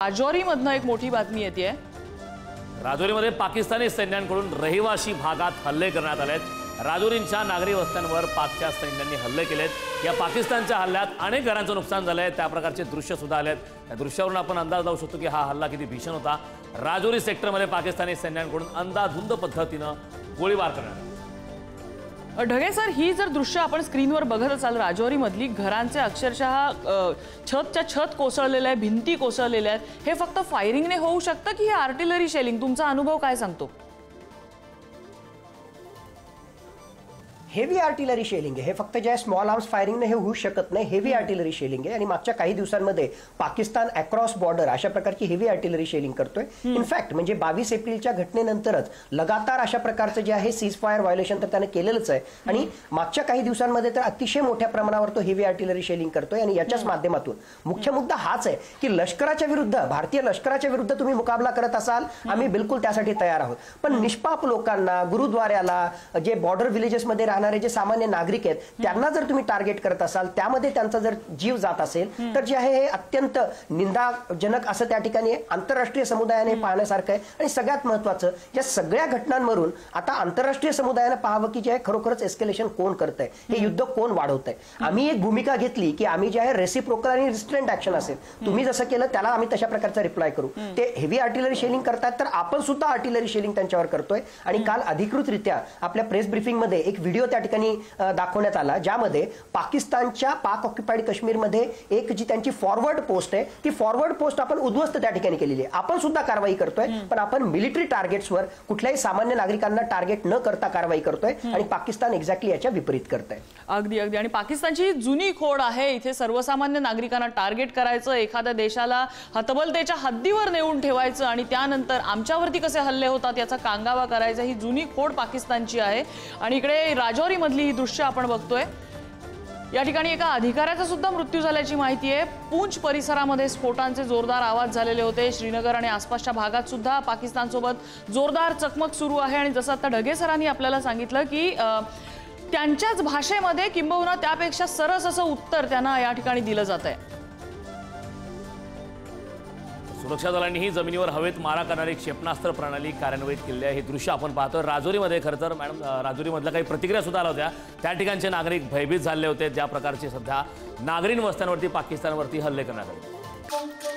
राजौरीमधनं एक मोठी बातमी येते। राजौरीमध्ये पाकिस्तानी सैन्यांकडून रहिवासी भागात हल्ले करण्यात आलेत। राजौरीच्या नागरी वस्त्यांवर पाकच्या सैन्यांनी हल्ले केलेत। या पाकिस्तानच्या हल्ल्यात अनेक घरांचं नुकसान झालंय। त्या प्रकारचे दृश्य सुद्धा आलेत। या दृश्यावरून आपण अंदाज लावू शकतो की हा हल्ला किती भीषण होता। राजौरी सेक्टरमध्ये पाकिस्तानी सैन्यांकडून अंधाधुंद पद्धतीनं गोळीबार करण्यात आला। ढगे सर, ही जर दृश्य आपण स्क्रीनवर बघत असाल, राजौरीमधली घरांचे अक्षरशः छतच्या छत कोसळलेले आहे, भिंती कोसळलेल्या आहेत। हे फक्त फायरिंगने होऊ शकतं की हे आर्टिलरी शेलिंग? तुमचा अनुभव काय सांगतो? हेवी आर्टिलरी शेलिंग आहे। हे फक्त जे स्मॉल आर्म्स फायरिंगने हे होऊ शकत नाही। हेवी आर्टिलरी शेलिंग आहे आणि मागच्या काही दिवसांमध्ये पाकिस्तान अक्रॉस बॉर्डर अशा प्रकारची हेवी आर्टिलरी शेलिंग करतोय। इनफॅक्ट म्हणजे 22 एप्रिलच्या घटनेनंतरच लगातार अशा प्रकारचं जे आहे सीज फायर व्हायोलेशन तर त्याने केलेलंच आहे आणि मागच्या काही दिवसांमध्ये तर अतिशय मोठ्या प्रमाणावर तो हेवी आर्टिलरी शेलिंग करतोय। आणि याच्याच माध्यमातून मुख्य मुद्दा हाच आहे की लष्कराच्या विरुद्ध, भारतीय लष्कराच्या विरुद्ध तुम्ही मुकाबला करत असाल, आम्ही बिलकुल त्यासाठी तयार आहोत। पण निष्पाप लोकांना, गुरुद्वाऱ्याला, जे बॉर्डर विलेजेसमध्ये जे सामान्य नागरिक आहेत त्यांना जर तुम्ही टार्गेट करत असाल, त्यामध्ये त्यांचा जर जीव जात असेल तर जे आहे हे अत्यंत निंदाजनक असं त्या ठिकाणी आंतरराष्ट्रीय समुदायाने पाहण्यासारखं आहे। आणि सगळ्यात महत्त्वाचं, या सगळ्या घटनांवरून आता आंतरराष्ट्रीय समुदायाने पाहावं की जे आहे खरोखरच एस्केलेशन कोण करतंय, हे युद्ध कोण वाढवतंय। आम्ही एक भूमिका घेतली की आम्ही जे आहे रेसिप्रोकल आणि रिस्ट्रेंट ऍक्शन असेल, तुम्ही जसं केलं त्याला आम्ही तशा प्रकारचा रिप्लाय करू। ते हेवी आर्टिलरी शेलिंग करतात तर आपण सुद्धा आर्टिलरी शेलिंग त्यांच्यावर करतोय। आणि काल अधिकृतरित्या आपल्या प्रेस ब्रीफिंग मध्ये एक व्हिडिओ त्या ठिकाणी दाखवण्यात आला, ज्यामध्ये पाकिस्तानच्या पाक ऑक्युपाइड काश्मीरमध्ये एक जी त्यांची फॉरवर्ड पोस्ट आहे, ती फॉरवर्ड पोस्ट आपण उद्ध्वस्त त्या ठिकाणी केलेली आहे। आपण सुद्धा कारवाई करतोय, पण आपण मिलिटरी टार्गेट्सवर कुठल्याही सामान्य नागरिकांना टार्गेट न करता कारवाई करतोय आणि पाकिस्तान एक्झॅक्टली याच्या विपरीत करतंय। अगदी अगदी। आणि पाकिस्तानची जुनी खोड आहे, इथे सर्वसामान्य नागरिकांना टार्गेट करायचं, एखाद्या देशाला हतबलतेच्या हद्दीवर नेऊन ठेवायचं आणि त्यानंतर आमच्यावरती कसे हल्ले होतात याचा कांगावा करायचा, ही जुनी खोड पाकिस्तानची आहे। आणि इकडे राजौरी मधली ही दृश्य आपण बघतोय। या ठिकाणी एका अधिकाऱ्याचा सुद्धा मृत्यू झाल्याची माहिती आहे। पूंछ परिसरामध्ये स्फोटांचे जोरदार आवाज झालेले होते। श्रीनगर आणि आसपासच्या भागात सुद्धा पाकिस्तानसोबत जोरदार चकमक सुरू आहे। आणि जसं आता ढगे सरांनी आपल्याला सांगितलं की त्यांच्याच भाषेमध्ये किंबहुना त्यापेक्षा सरस असं उत्तर त्यांना या ठिकाणी दिलं जात आहे। सुरक्षा दलांनीही जमिनीवर हवेत मारा करणारी क्षेपणास्त्र प्रणाली कार्यान्वित केली आहे। हे दृश्य आपण पाहतोय राजौरीमध्ये। खरं तर मॅडम, राजौरीमधल्या काही प्रतिक्रिया सुद्धा आल्या होत्या। त्या ठिकाणचे नागरिक भयभीत झाले होते, ज्या प्रकारचे सध्या नागरी वस्त्यांवरती पाकिस्तानवरती हल्ले करण्यात आले।